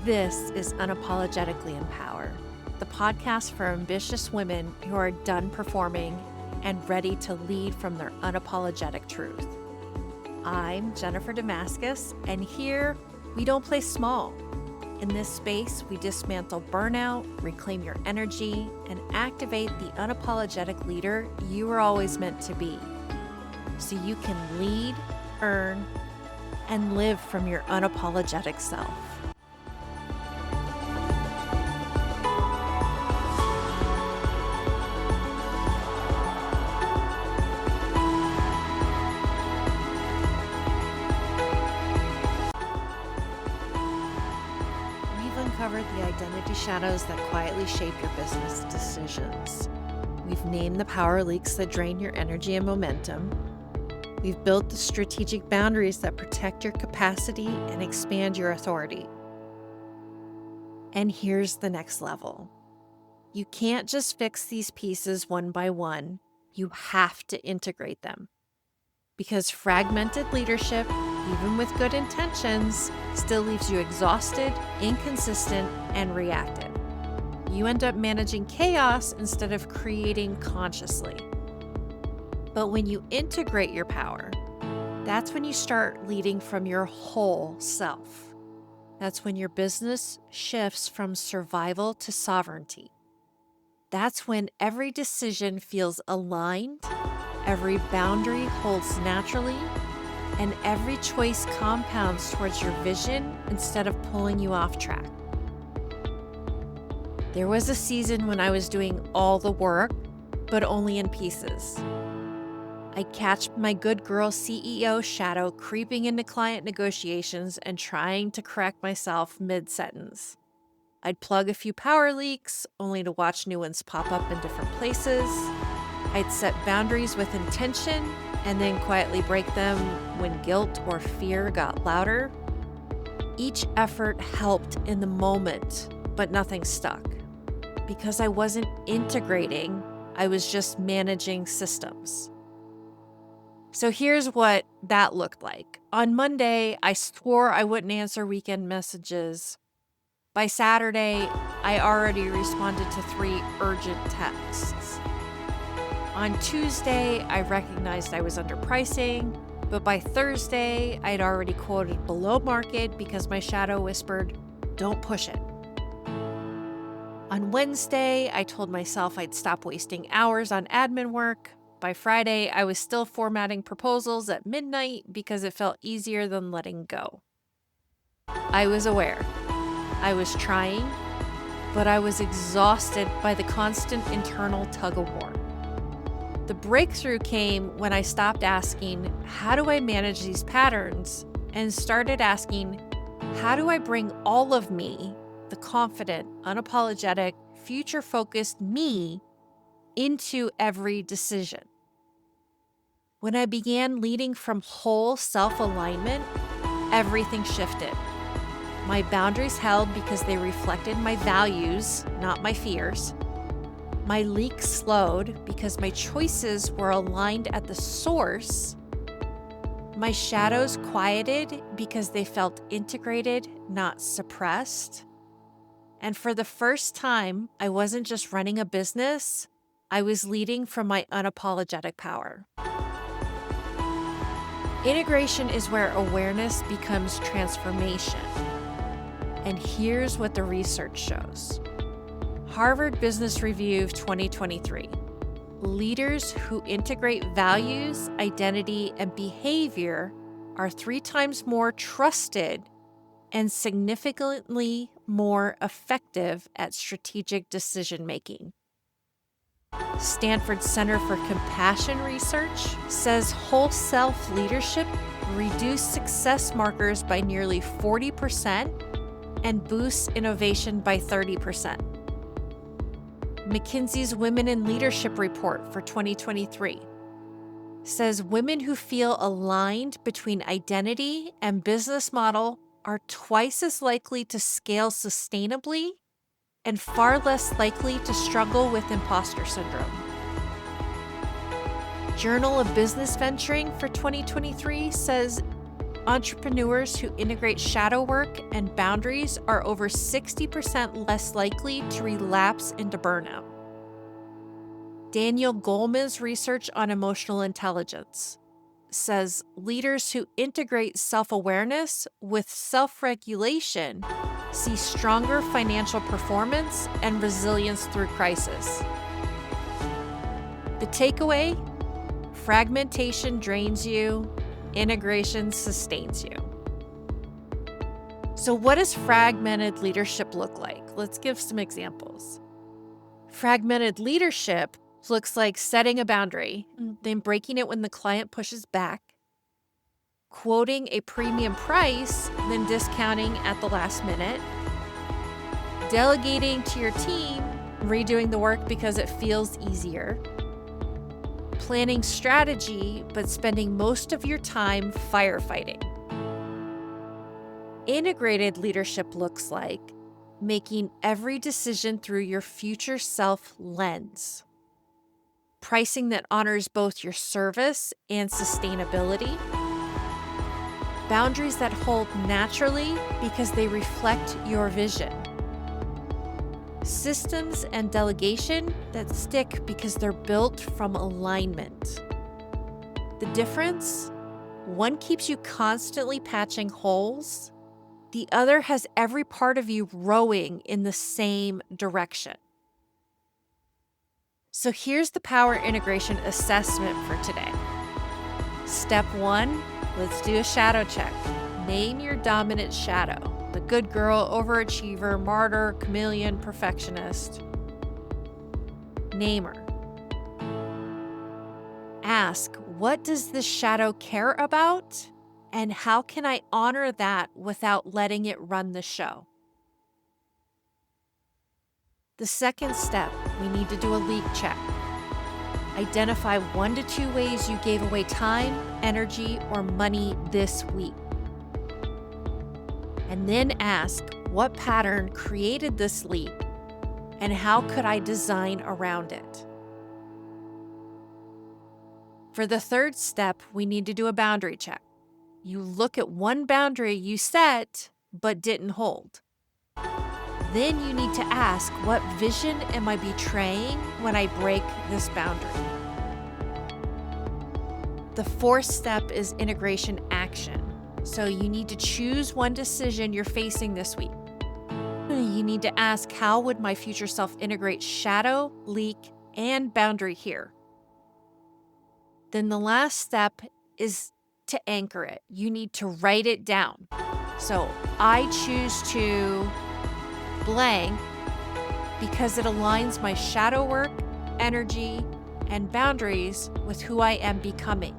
This is Unapologetically Empower, the podcast for ambitious women who are done performing and ready to lead from their unapologetic truth. I'm Jennifer Damascus, and here we don't play small. In this space, we dismantle burnout, reclaim your energy, and activate the unapologetic leader you were always meant to be, so you can lead, earn, and live from your unapologetic self. Uncovered the identity shadows that quietly shape your business decisions. We've named the power leaks that drain your energy and momentum. We've built the strategic boundaries that protect your capacity and expand your authority. And here's the next level. You can't just fix these pieces one by one. You have to integrate them. Because fragmented leadership, even with good intentions, still leaves you exhausted, inconsistent, and reactive. You end up managing chaos instead of creating consciously. But when you integrate your power, that's when you start leading from your whole self. That's when your business shifts from survival to sovereignty. That's when every decision feels aligned, every boundary holds naturally, and every choice compounds towards your vision instead of pulling you off track. There was a season when I was doing all the work, but only in pieces. I'd catch my good girl CEO shadow creeping into client negotiations and trying to correct myself mid-sentence. I'd plug a few power leaks, only to watch new ones pop up in different places. I'd set boundaries with intention and then quietly break them when guilt or fear got louder. Each effort helped in the moment, but nothing stuck. Because I wasn't integrating, I was just managing systems. So here's what that looked like. On Monday, I swore I wouldn't answer weekend messages. By Saturday, I already responded to 3 urgent texts. On Tuesday, I recognized I was underpricing, but by Thursday, I'd already quoted below market because my shadow whispered, "Don't push it." On Wednesday, I told myself I'd stop wasting hours on admin work. By Friday, I was still formatting proposals at midnight because it felt easier than letting go. I was aware. I was trying, but I was exhausted by the constant internal tug-of-war. The breakthrough came when I stopped asking, how do I manage these patterns? And started asking, how do I bring all of me, the confident, unapologetic, future-focused me, into every decision? When I began leading from whole self-alignment, everything shifted. My boundaries held because they reflected my values, not my fears. My leaks slowed because my choices were aligned at the source. My shadows quieted because they felt integrated, not suppressed. And for the first time, I wasn't just running a business, I was leading from my unapologetic power. Integration is where awareness becomes transformation. And here's what the research shows. Harvard Business Review 2023. Leaders who integrate values, identity, and behavior are 3 times more trusted and significantly more effective at strategic decision-making. Stanford Center for Compassion Research says whole self leadership reduced success markers by nearly 40% and boosts innovation by 30%. McKinsey's Women in Leadership Report for 2023 says women who feel aligned between identity and business model are twice as likely to scale sustainably and far less likely to struggle with imposter syndrome. Journal of Business Venturing for 2023 says Entrepreneurs who integrate shadow work and boundaries are over 60% less likely to relapse into burnout. Daniel Goleman's research on emotional intelligence says leaders who integrate self-awareness with self-regulation see stronger financial performance and resilience through crisis. The takeaway: fragmentation drains you, integration sustains you. So what does fragmented leadership look like? Let's give some examples. Fragmented leadership looks like setting a boundary, then breaking it when the client pushes back, quoting a premium price, then discounting at the last minute, delegating to your team, redoing the work because it feels easier, planning strategy, but spending most of your time firefighting. Integrated leadership looks like making every decision through your future self lens, pricing that honors both your service and sustainability, boundaries that hold naturally because they reflect your vision, systems and delegation that stick because they're built from alignment. The difference? One keeps you constantly patching holes. The other has every part of you rowing in the same direction. So here's the power integration assessment for today. Step 1, let's do a shadow check. Name your dominant shadow: the good girl, overachiever, martyr, chameleon, perfectionist. Name her. Ask, what does this shadow care about? And how can I honor that without letting it run the show? The second step, we need to do a leak check. Identify 1 to 2 ways you gave away time, energy, or money this week. And then ask, what pattern created this leak, and how could I design around it? For the third step, we need to do a boundary check. You look at one boundary you set but didn't hold. Then you need to ask, what vision am I betraying when I break this boundary? The fourth step is integration action. So you need to choose one decision you're facing this week. You need to ask, how would my future self integrate shadow, leak, and boundary here? Then the last step is to anchor it. You need to write it down. So I choose to blank because it aligns my shadow work, energy, and boundaries with who I am becoming.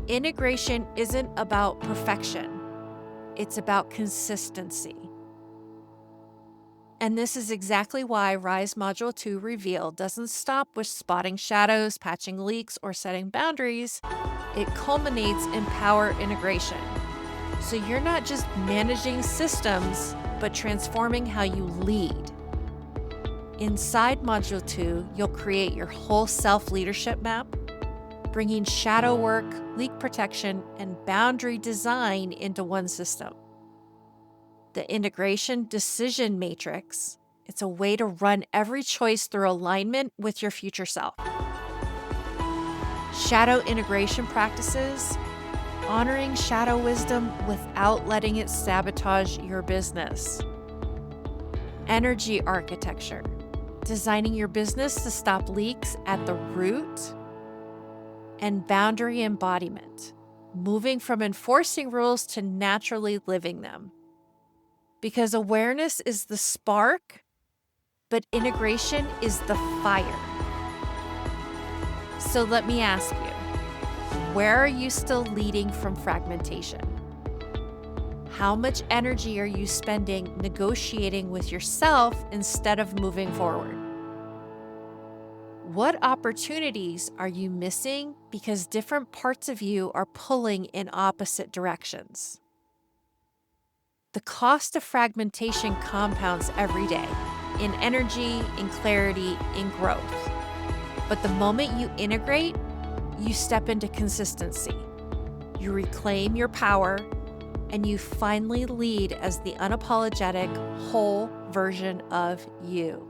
Integration isn't about perfection. It's about consistency. And this is exactly why Rise Module 2 Reveal doesn't stop with spotting shadows, patching leaks, or setting boundaries. It culminates in power integration. So you're not just managing systems, but transforming how you lead. Inside Module 2, you'll create your whole self-leadership map, bringing shadow work, leak protection, and boundary design into one system. The integration decision matrix, it's a way to run every choice through alignment with your future self. Shadow integration practices, honoring shadow wisdom without letting it sabotage your business. Energy architecture, designing your business to stop leaks at the root. And boundary embodiment, moving from enforcing rules to naturally living them. Because awareness is the spark, but integration is the fire. So let me ask you, where are you still leading from fragmentation? How much energy are you spending negotiating with yourself instead of moving forward? What opportunities are you missing because different parts of you are pulling in opposite directions? The cost of fragmentation compounds every day, in energy, in clarity, in growth. But the moment you integrate, you step into consistency. You reclaim your power, and you finally lead as the unapologetic, whole version of you.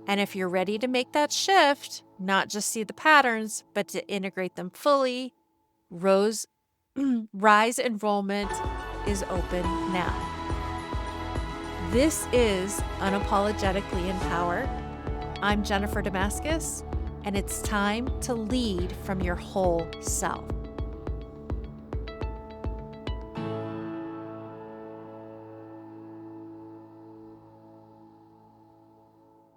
And if you're ready to make that shift, not just see the patterns, but to integrate them fully, Rise enrollment is open now. This is Unapologetically Empowered. I'm Jennifer Damascus, and it's time to lead from your whole self.